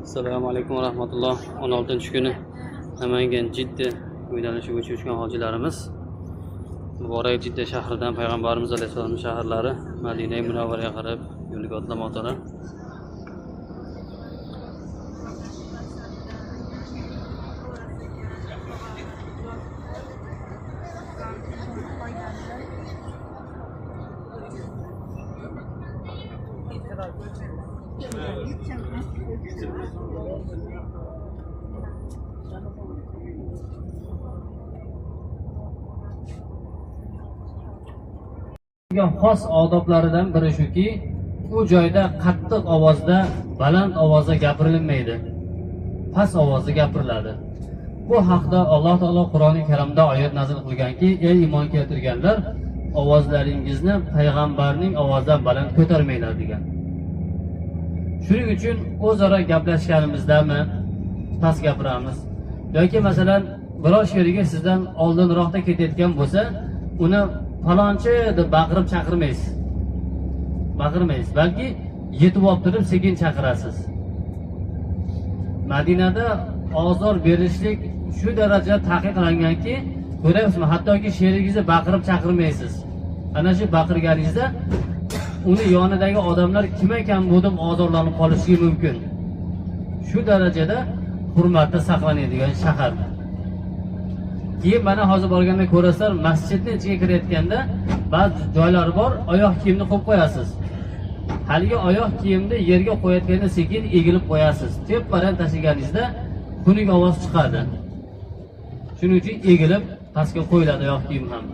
Assalomu alaykum va rahmatulloh. 16-kuni Namangan Jidda yo'nalishi bo'yicha uchgan hojilarimiz muborak Jidda shahridan payg'ambarimiz alayhisolamning shaharlari Madina Munavvaraga qarab yo'lga otlamoqdalar. Xos odoblaridan biri shuki, u joyda qattiq ovozda, baland ovozda gapirilmaydi. Past ovozda gapiriladi. Bu haqda Alloh taolo Qur'oni Karimda oyat nazil qilganki, ey iymon keltirganlar, ovozlaringizni payg'ambarning ovozidan baland ko'tarmanglar degan. Shuning uchun o'zaro gaplashganimizdami past gapiramiz yoki masalan biror sherigi sizdan oldinroqda ketayotgan bo'lsa, uni falonchi deb baqirib chaqirmaysiz. Balki yetib olib turib sekin chaqirasiz. Madinada ozor berishlik shu daraja taqiqlanganki, ko'ryapsizmi, hattoki sherigingizni baqirib chaqirmaysiz. Ana shu baqirganingizda uni yonidagi odamlar kim ekan bu deb ozorlanib qolishligi mumkin. Shu darajada hurmatda saqlanadigan shahar. Keyin mana hozir borganda ko'rasizlar, masjidning ichiga kirayotganda ba'zi joylar bor, oyoq kiyimni qo'yib qo'yasiz. Haligi oyoq kiyimni yerga qo'yayotganda sekin egilib qo'yasiz. Tepadan tashlaganingizda xunuk ovoz chiqadi. Shuning uchun egilib pastga qo'yiladi oyoq kiyim ham.